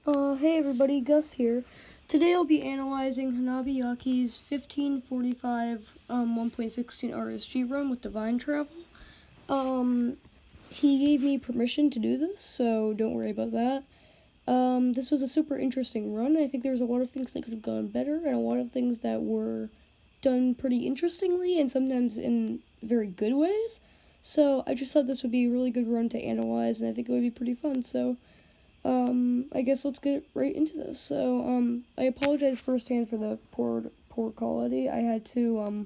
Hey everybody, Gus here. Today I'll be analyzing HanabiYaki's 1545 1.16 RSG run with Divine Travel. He gave me permission to do this, so don't worry about that. This was a super interesting run. I think there's a lot of things that could have gone better, and a lot of things that were done pretty interestingly, and sometimes in very good ways. So I just thought this would be a really good run to analyze, and I think it would be pretty fun, so I guess let's get right into this. So, I apologize firsthand for the poor quality. I had to,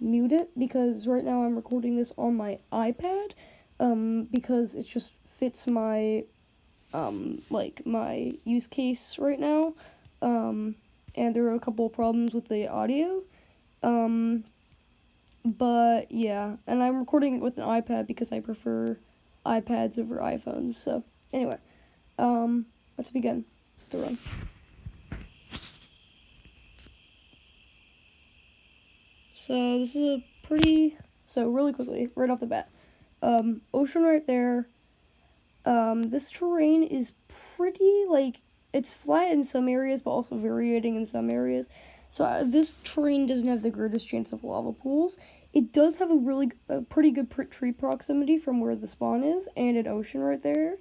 mute it because right now I'm recording this on my iPad, because it just fits my, my use case right now, and there are a couple of problems with the audio, but yeah, and I'm recording it with an iPad because I prefer iPads over iPhones, so anyway. Let's begin the run. So this is really quickly, right off the bat, ocean right there. This terrain is pretty, it's flat in some areas, but also variating in some areas. So this terrain doesn't have the greatest chance of lava pools. It does have a pretty good tree proximity from where the spawn is, and an ocean right there.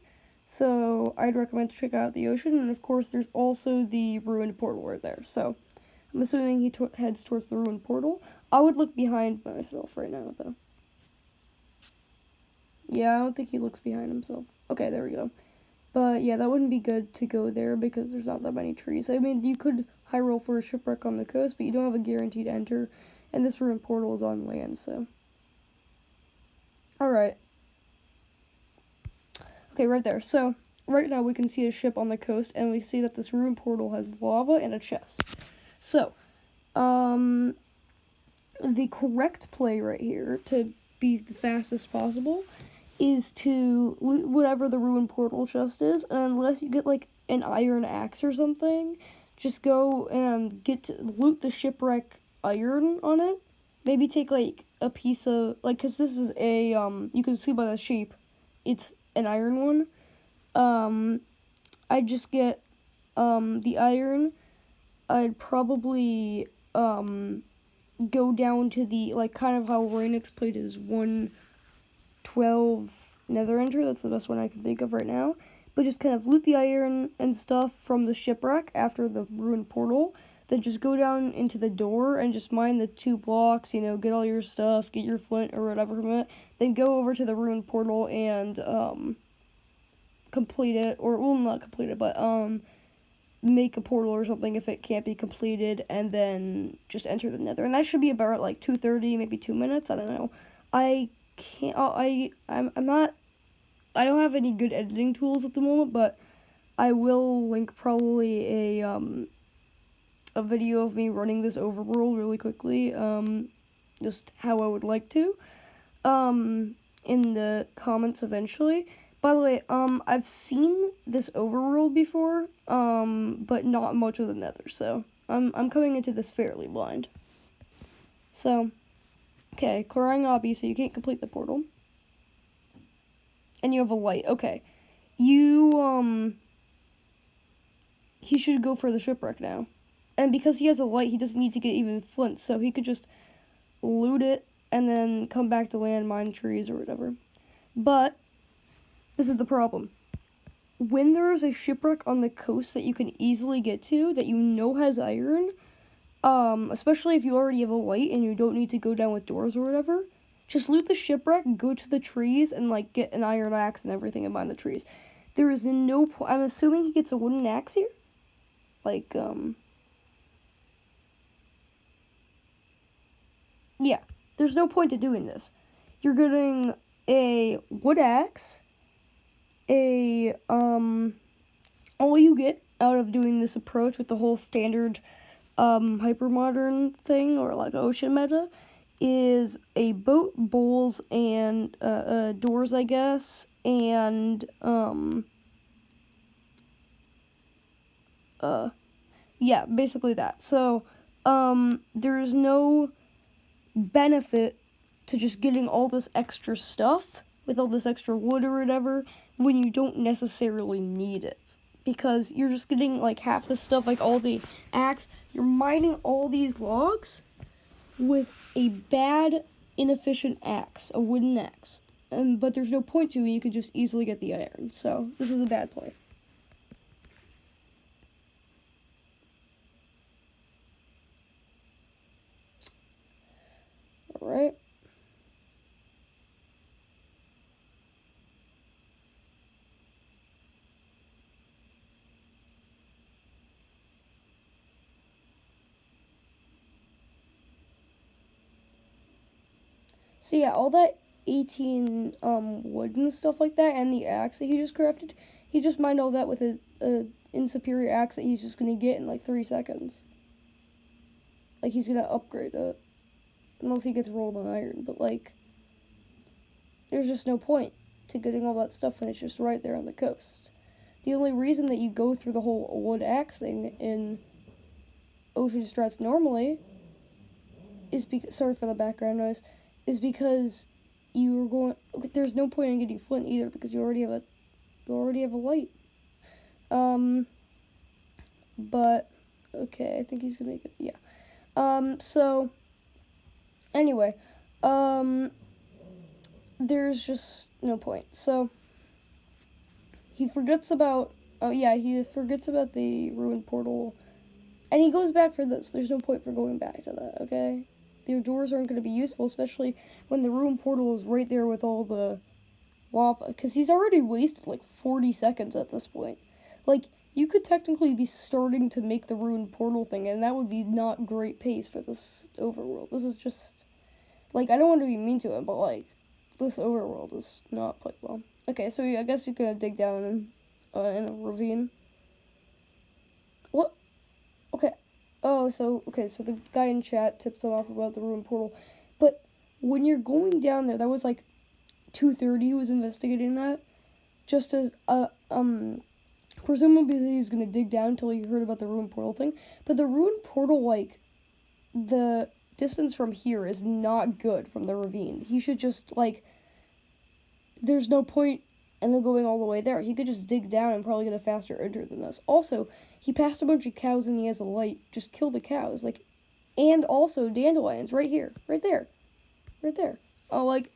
So I'd recommend to check out the ocean, and of course there's also the ruined portal right there. So I'm assuming he heads towards the ruined portal. I would look behind myself right now, though. Yeah, I don't think he looks behind himself. Okay, there we go. But yeah, that wouldn't be good to go there because there's not that many trees. I mean, you could high roll for a shipwreck on the coast, but you don't have a guarantee to enter, and this ruined portal is on land, so. Alright. Okay, right there. So, right now we can see a ship on the coast, and we see that this ruined portal has lava and a chest. So, the correct play right here, to be the fastest possible, is to loot whatever the ruined portal chest is, and unless you get, an iron axe or something, just go and loot the shipwreck iron on it. Maybe take, a piece of, because this is a, you can see by the shape, it's an iron one. I'd just get, the iron. I'd probably, go down to the, kind of how Rainix played his 112 nether enter. That's the best one I can think of right now. But just kind of loot the iron and stuff from the shipwreck after the ruined portal. Then just go down into the door and just mine the 2 blocks, get all your stuff, get your flint or whatever from it. Then go over to the ruined portal and, complete it, or, well, not complete it, but, make a portal or something if it can't be completed, and then just enter the nether. And that should be about, 2:30, maybe 2 minutes, I don't know. I don't have any good editing tools at the moment, but I will link probably a video of me running this overworld really quickly, just how I would like to, in the comments eventually. By the way, I've seen this overworld before, but not much of the nether, so I'm coming into this fairly blind. So, okay, clearing obby, so you can't complete the portal. And you have a light, okay. He should go for the shipwreck now. And because he has a light, he doesn't need to get even flint, so he could just loot it and then come back to land, mine trees, or whatever. But this is the problem. When there is a shipwreck on the coast that you can easily get to, that you know has iron, especially if you already have a light and you don't need to go down with doors or whatever, just loot the shipwreck, go to the trees, and, get an iron axe and everything and mine the trees. There is no point. I'm assuming he gets a wooden axe here? Yeah, there's no point to doing this. You're getting a wood axe, all you get out of doing this approach with the whole standard, hypermodern thing, or, ocean meta, is a boat, bowls, and, doors, I guess, and, yeah, basically that. So, there's no benefit to just getting all this extra stuff with all this extra wood or whatever when you don't necessarily need it. because you're just getting like half the stuff, like all the axe. You're mining all these logs with a bad, inefficient axe, a wooden axe. But there's no point to it. You could just easily get the iron. So this is a bad play. All right. So yeah, all that 18 wood and stuff like that, and the axe that he just crafted, he just mined all that with a insuperior axe that he's just gonna get in like 3 seconds. Like he's gonna upgrade it, unless he gets rolled on iron. But like, there's just no point to getting all that stuff when it's just right there on the coast. The only reason that you go through the whole wood axe thing in Ocean Strats normally is because, sorry for the background noise, is because you're going. There's no point in getting flint either because you already have a light. But okay, I think he's gonna get, yeah. So anyway, there's just no point. So he forgets about. Oh yeah, he forgets about the ruined portal, and he goes back for this. There's no point for going back to that. Okay. The doors aren't going to be useful, especially when the ruined portal is right there with all the lava. Because he's already wasted like 40 seconds at this point. Like, you could technically be starting to make the ruined portal thing, and that would be not great pace for this overworld. This is just, like, I don't want to be mean to him, but, like, this overworld is not played well. Okay, so I guess you're going to dig down in a ravine. What? Okay. Oh, so the guy in chat tipped him off about the ruined portal. But when you're going down there, that was like 2:30 who was investigating that. Just as, presumably he's going to dig down until he heard about the ruined portal thing. But the ruined portal, like, the distance from here is not good from the ravine. He should just, like, there's no point in him going all the way there. He could just dig down and probably get a faster enter than this. Also, he passed a bunch of cows and he has a light. Just kill the cows. Like, and also dandelions right here. Right there. Right there. Oh, like,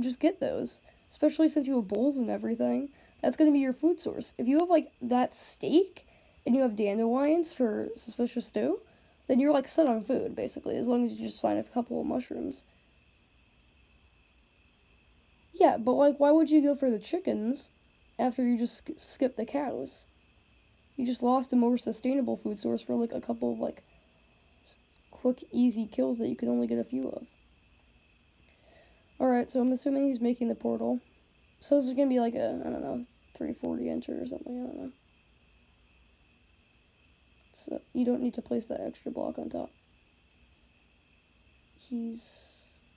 just get those. Especially since you have bowls and everything. That's going to be your food source. If you have, like, that steak and you have dandelions for suspicious stew, then you're, like, set on food, basically. As long as you just find a couple of mushrooms. Yeah, but, like, why would you go for the chickens after you just skip the cows? You just lost a more sustainable food source for, like, a couple of, like, quick, easy kills that you can only get a few of. Alright, so I'm assuming he's making the portal. So this is going to be, like, a, I don't know, 340 enter or something, I don't know. So you don't need to place that extra block on top.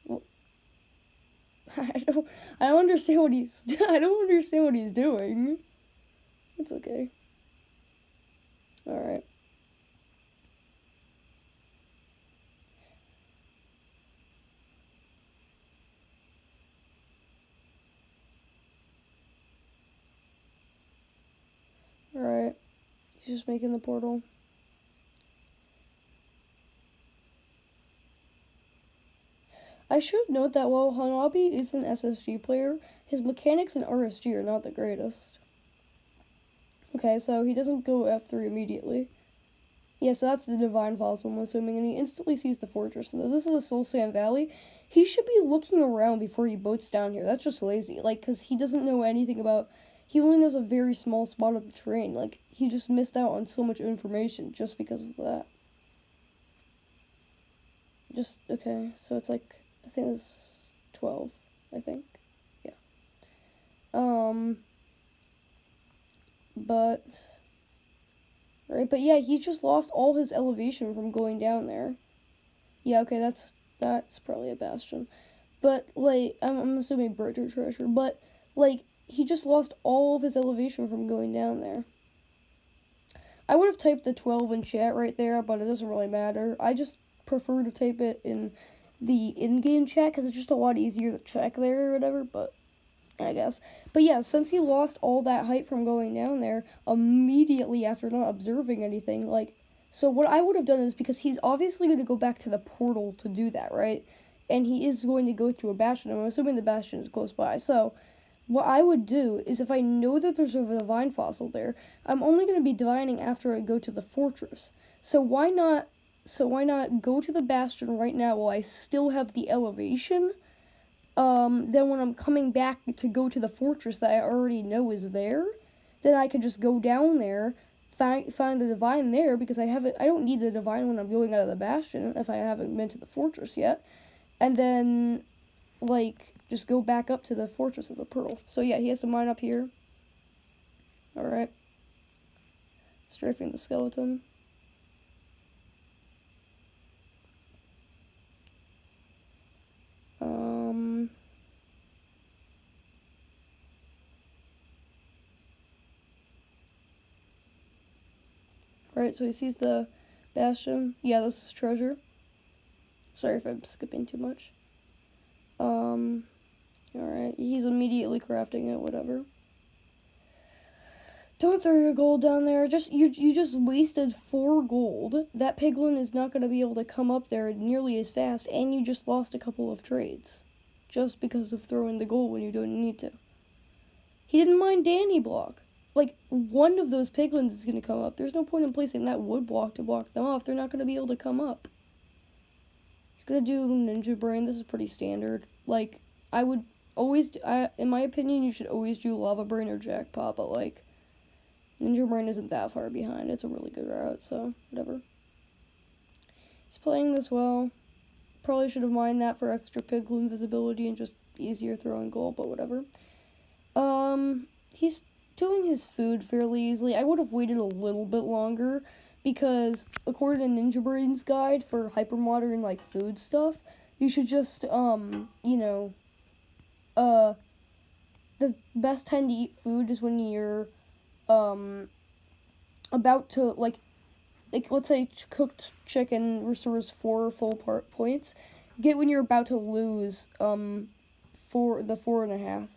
Well, I don't understand what he's doing. It's okay. Alright. Alright. He's just making the portal. I should note that while Hanabi is an SSG player, his mechanics in RSG are not the greatest. Okay, so he doesn't go F3 immediately. Yeah, so that's the Divine Fossil, I'm assuming, and he instantly sees the fortress. So this is a Soul Sand Valley. He should be looking around before he boats down here. That's just lazy, like, because he doesn't know anything about... He only knows a very small spot of the terrain. Like, he just missed out on so much information just because of that. Okay, so it's like... I think it's 12, I think. Yeah. But yeah, he just lost all his elevation from going down there. Yeah, okay, that's probably a bastion. But, like, I'm assuming Bridger Treasure, but, like, he just lost all of his elevation from going down there. I would have typed the 12 in chat right there, but it doesn't really matter. I just prefer to type it in the in-game chat, because it's just a lot easier to check there or whatever, but I guess. But yeah, since he lost all that height from going down there immediately after not observing anything, like, so what I would have done is, because he's obviously going to go back to the portal to do that, right? And he is going to go through a bastion. I'm assuming the bastion is close by. So what I would do is, if I know that there's a divine fossil there, I'm only going to be divining after I go to the fortress. So why not go to the bastion right now while I still have the elevation? Then when I'm coming back to go to the fortress that I already know is there, then I can just go down there, find the divine there, because I don't need the divine when I'm going out of the bastion if I haven't been to the fortress yet. And then, like, just go back up to the fortress of the pearl. So yeah, he has to mine up here. Alright. Strafing the skeleton. Right, so he sees the bastion. Yeah, this is treasure. Sorry if I'm skipping too much. Alright, he's immediately crafting it, whatever. Don't throw your gold down there. You just wasted 4 gold. That piglin is not going to be able to come up there nearly as fast, and you just lost a couple of trades. Just because of throwing the gold when you don't need to. He didn't mind Danny block. Like, one of those piglins is going to come up. There's no point in placing that wood block to block them off. They're not going to be able to come up. He's going to do Ninja Brain. This is pretty standard. Like, I would always, in my opinion, you should always do Lava Brain or Jackpot, but, like, Ninja Brain isn't that far behind. It's a really good route, so whatever. He's playing this well. Probably should have mined that for extra piglin visibility and just easier throwing gold, but whatever. He's doing his food fairly easily. I would have waited a little bit longer, because according to Ninja Brain's guide for hypermodern, like, food stuff, you should just, the best time to eat food is when you're, about to, like, let's say cooked chicken restores 4 full points. Get when you're about to lose, for the 4.5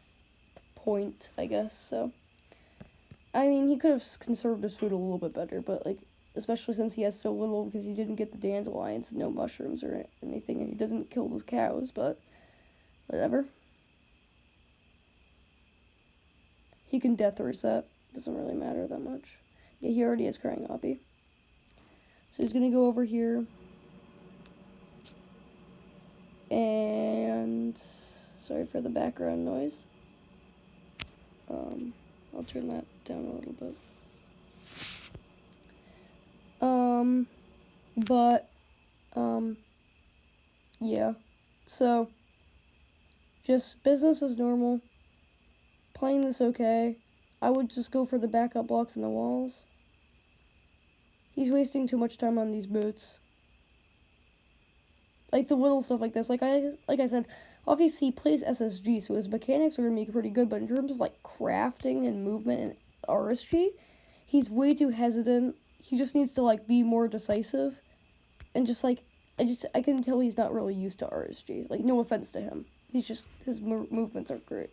point, I guess, so. I mean, he could have conserved his food a little bit better, but, like, especially since he has so little, because he didn't get the dandelions, no mushrooms or anything, and he doesn't kill those cows, but whatever. He can death reset. Doesn't really matter that much. Yeah, he already has Crying Hoppy. So he's going to go over here. And sorry for the background noise. I'll turn that down a little bit. Yeah. So, just business as normal. Playing this okay. I would just go for the backup blocks in the walls. He's wasting too much time on these boots. Like, the little stuff like this. Like I said, obviously he plays SSG, so his mechanics are going to be pretty good, but in terms of, like, crafting and movement and RSG, he's way too hesitant. He just needs to, like, be more decisive. And just, like, I can tell he's not really used to RSG. Like, no offense to him. He's just, his movements aren't great.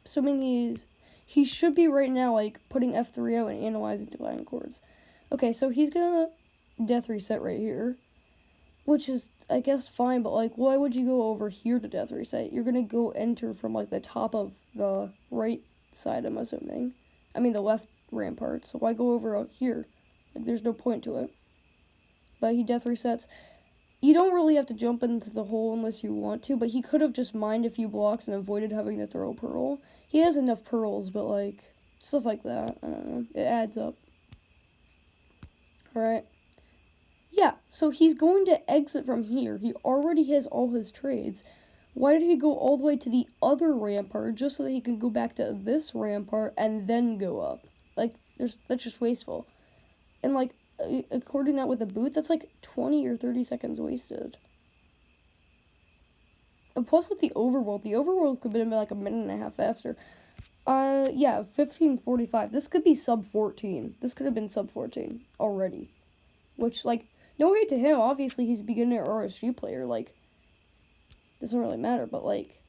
Assuming he should be right now, like, putting F3 out and analyzing divine chords. Okay, so he's gonna death reset right here, which is, I guess, fine, but, like, why would you go over here to death reset? You're gonna go enter from, like, the top of the right side, I'm assuming. I mean, the left rampart, so why go over out here? Like, there's no point to it. But he death resets. You don't really have to jump into the hole unless you want to, but he could have just mined a few blocks and avoided having to throw a pearl. He has enough pearls, but, like, stuff like that, I don't know, it adds up. Alright. Yeah, so he's going to exit from here. He already has all his trades. Why did he go all the way to the other rampart just so that he can go back to this rampart and then go up? Like, that's just wasteful. And, like, according to that with the boots, that's like 20 or 30 seconds wasted. And plus with the overworld could have been like a minute and a half faster. Yeah, 15:45. This could be sub 14. This could have been sub 14 already. Which, like, no hate to him. Obviously, he's a beginner RSG player. Like, doesn't really matter, but like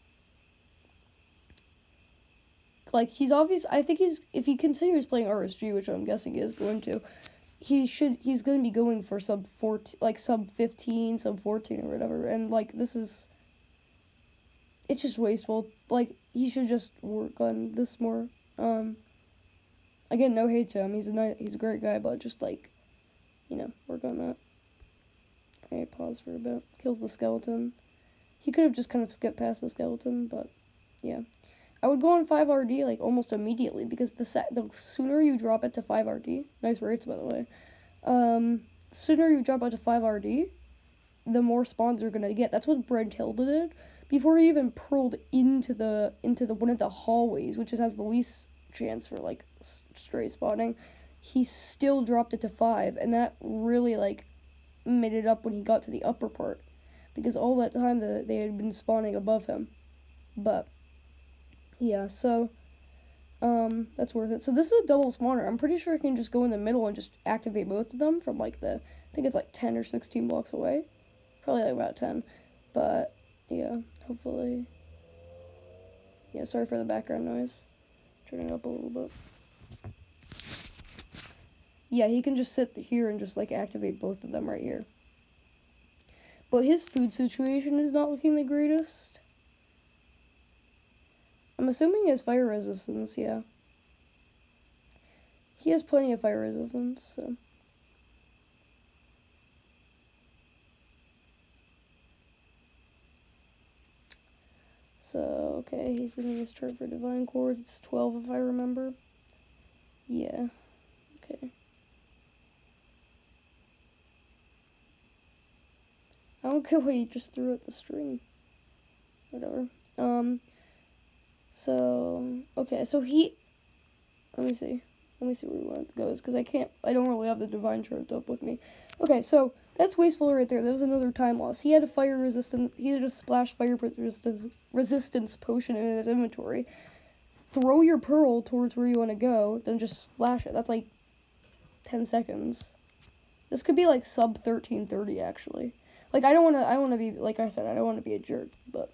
he's obvious. I think if he continues playing RSG, which I'm guessing he is going to, he's going to be going for sub 14, like sub 15, sub 14 or whatever. And like it's just wasteful. Like he should just work on this more. Again, no hate to him. He's a great guy, but just like, work on that. Alright, pause for a bit. Kills the skeleton. He could have just kind of skipped past the skeleton, but yeah. I would go on 5 RD like almost immediately because the sooner you drop it to 5 RD, nice rates by the way. The sooner you drop it to 5 RD, the more spawns you're gonna get. That's what Brent Hilda did before he even pearled into the one of the hallways, which has the least chance for like stray spawning. He still dropped it to 5, and that really like made it up when he got to the upper part, because all that time they had been spawning above him. But yeah, so that's worth it. So this is a double spawner. I'm pretty sure I can just go in the middle and just activate both of them from like I think it's like 10 or 16 blocks away. Probably like about 10. But yeah, hopefully. Yeah, sorry for the background noise. Turn it up a little bit. Yeah, he can just sit here and just like activate both of them right here. But his food situation is not looking the greatest. I'm assuming he has fire resistance, yeah. He has plenty of fire resistance, so. So, okay, he's getting his chart for divine chords. It's 12 if I remember. Yeah, okay. I don't get why he just threw out the string. Whatever. So, okay, so let me see where it goes, because I don't really have the divine chart up with me. Okay, so that's wasteful right there. That was another time loss. He had a he had a splash fire resistance potion in his inventory. Throw your pearl towards where you want to go, then just splash it. That's like 10 seconds. This could be like sub 1330 actually. Like I don't want to be, like I said, I don't want to be a jerk, but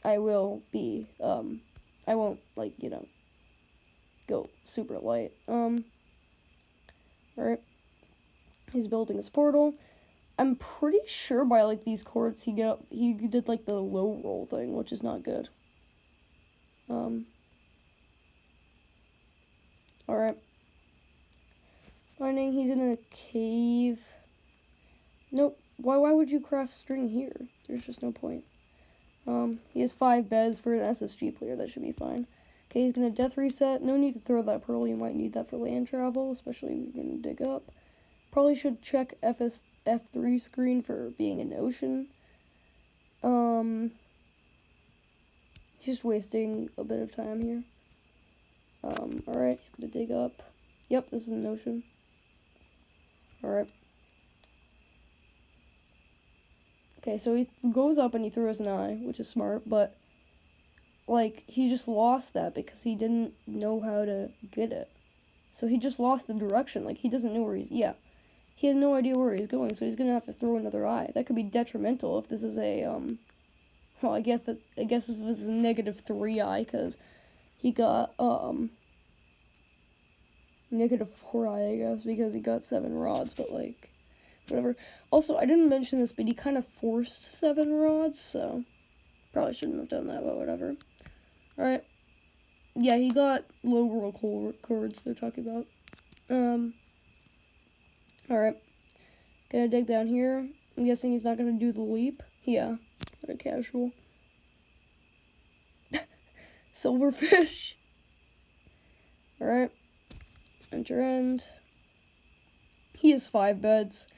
I will be, I won't, like, go super light. Alright. He's building his portal. I'm pretty sure by, like, these chords he did, like, the low roll thing, which is not good. Alright. Finding he's in a cave. Nope. Why would you craft string here? There's just no point. He has 5 beds for an SSG player. That should be fine. Okay, he's going to death reset. No need to throw that pearl. You might need that for land travel, especially if you're going to dig up. Probably should check F3 screen for being in the ocean. He's just wasting a bit of time here. Alright, he's going to dig up. Yep, this is an ocean. Alright. Okay, so he goes up and he throws an eye, which is smart, but, like, he just lost that because he didn't know how to get it. So he just lost the direction. Like, he doesn't know where he had no idea where he's going, so he's gonna have to throw another eye. That could be detrimental if this is a, well, I guess if this is a -3 eye, because he got, -4 eye, I guess, because he got 7 rods, but, like, whatever. Also, I didn't mention this, but he kind of forced 7 rods, so probably shouldn't have done that, but whatever. Alright. Yeah, he got low roll chords they're talking about. Alright. Gonna dig down here. I'm guessing he's not gonna do the leap. Yeah. Very casual. Silverfish. Alright. Enter end. He has 5 beds.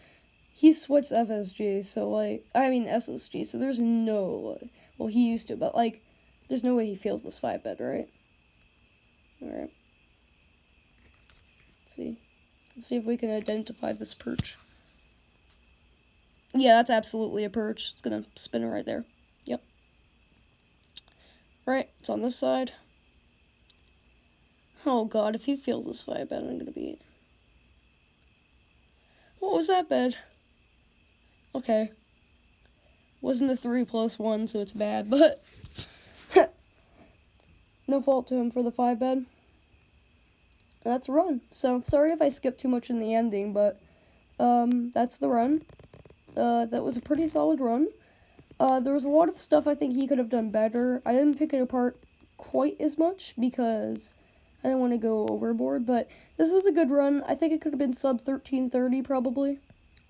He sweats FSG, so, like, I mean SSG, so there's no, well, he used to, but, like, there's no way he feels this 5 bed, right? Alright. Let's see if we can identify this perch. Yeah, that's absolutely a perch. It's gonna spin it right there. Yep. Right, it's on this side. Oh god, if he feels this 5 bed, I'm gonna be... What was that bed? Okay. Wasn't a 3+1, so it's bad, but no fault to him for the 5-bed. That's a run. So, sorry if I skipped too much in the ending, but that's the run. That was a pretty solid run. There was a lot of stuff I think he could have done better. I didn't pick it apart quite as much because I didn't want to go overboard, but this was a good run. I think it could have been sub 1330 probably.